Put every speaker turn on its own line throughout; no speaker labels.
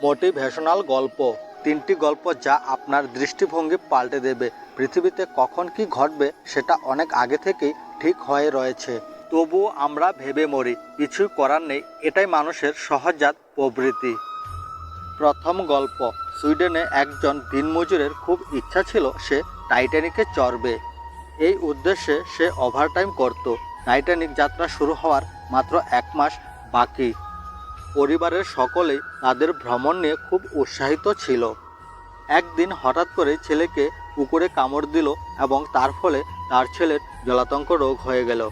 Motivational গল্প। তিনটি গল্প যা আপনার দৃষ্টিভঙ্গি পাল্টে দেবে। পৃথিবীতে কখন কি ঘটবে সেটা অনেক আগে থেকেই ঠিক হয়ে রয়েছে, তবুও আমরা ভেবে মরি। কিছুই করার নেই, এটাই মানুষের সহজাত প্রবৃত্তি। প্রথম গল্প। সুইডেনে একজন দিনমজুরের খুব ইচ্ছা ছিল সে টাইটানিকে চড়বে। এই উদ্দেশ্যে সে ওভারটাইম করত। টাইটানিক যাত্রা শুরু হওয়ার মাত্র 1 মাস বাকি। পরিবারের সকলেই তাদের ভ্রমণ নিয়ে খুব উৎসাহিত ছিল। একদিন হঠাৎ করে ছেলেকে কুকুরে কামড় দিল এবং তার ফলে তার ছেলের জলাতঙ্ক রোগ হয়ে গেল।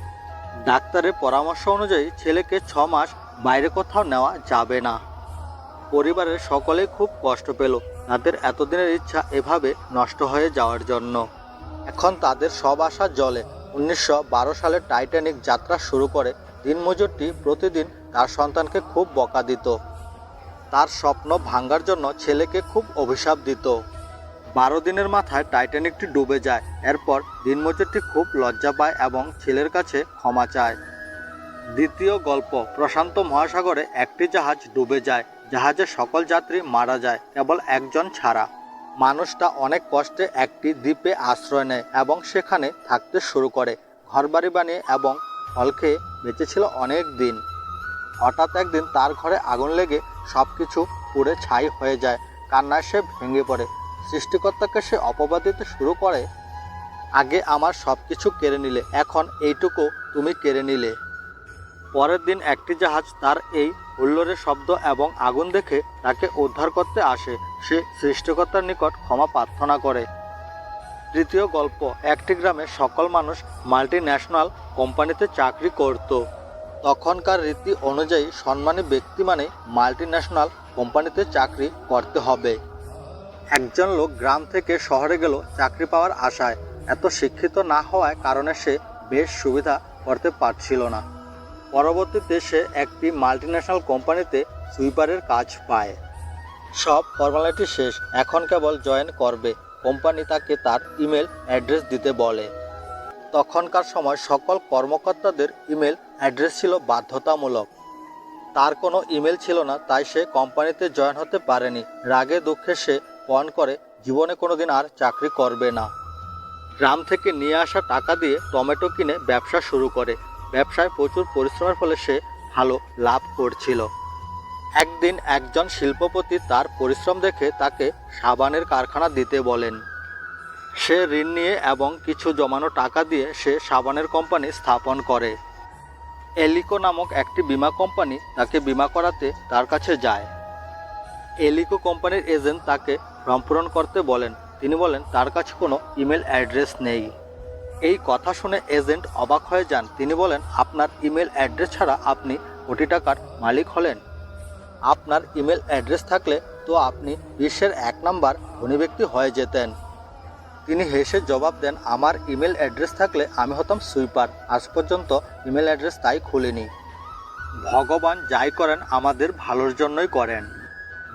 ডাক্তারের পরামর্শ অনুযায়ী ছেলেকে 6 মাস বাইরে কোথাও নেওয়া যাবে না। পরিবারের সকলেই খুব কষ্ট পেল তাদের এতদিনের ইচ্ছা এভাবে নষ্ট হয়ে যাওয়ার জন্য। এখন তাদের সব আশা জলে। 1912 সালে টাইটানিক যাত্রা শুরু করে। দিনমজুরটি প্রতিদিন তার সন্তানকে খুব বকা দিত। তার স্বপ্ন ভাঙার জন্য ছেলেকে খুব অভিশাপ দিত। 12 দিনের মাথায় টাইটানিকটি ডুবে যায়। এরপর দিনমজুরটি খুব লজ্জা পায় এবং ছেলের কাছে ক্ষমা চায়। দ্বিতীয় গল্প। প্রশান্ত মহাসাগরে একটি জাহাজ ডুবে যায়। জাহাজের সকল যাত্রী মারা যায়, কেবল একজন ছাড়া। মানুষটা অনেক কষ্টে একটি দ্বীপে আশ্রয় নেয় এবং সেখানে থাকতে শুরু করে। ঘরবাড়ি বানিয়ে এবং ফল খেয়ে বেঁচেছিল অনেক দিন। হঠাৎ একদিন তার ঘরে আগুন লেগে সব কিছু পুড়ে ছাই হয়ে যায়। কান্নায় সে ভেঙে পড়ে। সৃষ্টিকর্তাকে সে অপবাদ দিতে শুরু করে, আগে আমার সব কিছু কেড়ে নিলে, এখন এইটুকু তুমি কেড়ে নিলে। পরের দিন একটি জাহাজ তার এই হুল্লোড়ের শব্দ এবং আগুন দেখে তাকে উদ্ধার করতে আসে। সে সৃষ্টিকর্তার নিকট ক্ষমা প্রার্থনা করে। তৃতীয় গল্প। একটি গ্রামে সকল মানুষ মাল্টি ন্যাশনাল কোম্পানিতে চাকরি করত। তখনকার রীতি অনুযায়ী সম্মানী ব্যক্তি মানে মাল্টি ন্যাশনাল কোম্পানিতে চাকরি করতে হবে। একজন লোক গ্রাম থেকে শহরে গেল চাকরি পাওয়ার আশায়। এত শিক্ষিত না হওয়ার কারণে সে বেশ সুবিধা করতে পারছিল না। পরবর্তীতে সে একটি মাল্টিন্যাশনাল কোম্পানিতে সুইপারের কাজ পায়। সব ফর্মালিটি শেষ, এখন কেবল জয়েন করবে। কোম্পানি তাকে তার ইমেল অ্যাড্রেস দিতে বলে। তখনকার সময় সকল কর্মকর্তাদের ইমেল অ্যাড্রেস ছিল বাধ্যতামূলক। তার কোনো ইমেল ছিল না, তাই সে কোম্পানিতে জয়েন হতে পারেনি। রাগে দুঃখে সে পণ করে জীবনে কোনোদিন আর চাকরি করবে না। গ্রাম থেকে নিয়ে আসা টাকা দিয়ে টমেটো কিনে ব্যবসা শুরু করে। ব্যবসায় প্রচুর পরিশ্রমের ফলে সে ভালো লাভ করছিল। একদিন একজন শিল্পপতি তার পরিশ্রম দেখে তাকে সাবানের কারখানা দিতে বলেন। সে ঋণ নিয়ে এবং কিছু জমানো টাকা দিয়ে সে সাবানের কোম্পানি স্থাপন করে। এলিকো নামক একটি বীমা কোম্পানি তাকে বীমা করাতে তার কাছে যায়। এলিকো কোম্পানির এজেন্ট তাকে ফর্ম পূরণ করতে বলেন। তিনি বলেন তার কাছে কোনো ইমেল অ্যাড্রেস নেই। এই কথা শুনে এজেন্ট অবাক হয়ে যান। তিনি বলেন, আপনার ইমেল অ্যাড্রেস ছাড়া আপনি কোটি টাকার মালিক হলেন। আপনার ইমেল অ্যাড্রেস থাকলে তো আপনি বিশ্বের 1 নম্বর ধনী ব্যক্তি হয়ে যেতেন। তিনি হেসে জবাব দেন, আমার ইমেল অ্যাড্রেস থাকলে আমি হতাম সুইপার। আজ পর্যন্ত ইমেল অ্যাড্রেস তাই খুলিনি। ভগবান যাই করেন আমাদের ভালোর জন্যই করেন।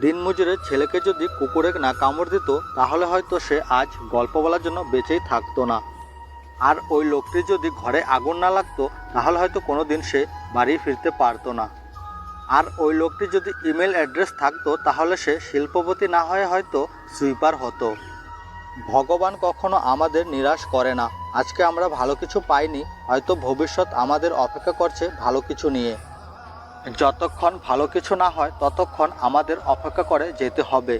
দিনমজুরের ছেলেকে যদি কুকুরে না কামড় দিত তাহলে হয়তো সে আজ গল্প বলার জন্য বেঁচেই থাকতো না। আর ওই লোকটি যদি ঘরে আগুন না লাগতো তাহলে হয়তো কোনো দিন সে বাড়ি ফিরতে পারতো না। আর ওই লোকটি যদি ইমেল অ্যাড্রেস থাকতো তাহলে সে শিল্পপতি না হয়ে হয়তো সুইপার হতো। ভগবান কখনো আমাদের নিরাশ করে না। আজকে আমরা ভালো কিছু পাইনি, হয়তো ভবিষ্যৎ আমাদের অপেক্ষা করছে ভালো কিছু নিয়ে। যতক্ষণ ভালো কিছু না হয় ততক্ষণ আমাদের অপেক্ষা করে যেতে হবে।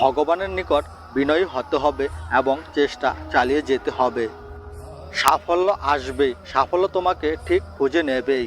ভগবানের নিকট বিনয়ী হতে হবে এবং চেষ্টা চালিয়ে যেতে হবে। সাফল্য আসবেই, সাফল্য তোমাকে ঠিক খুঁজে নেবেই।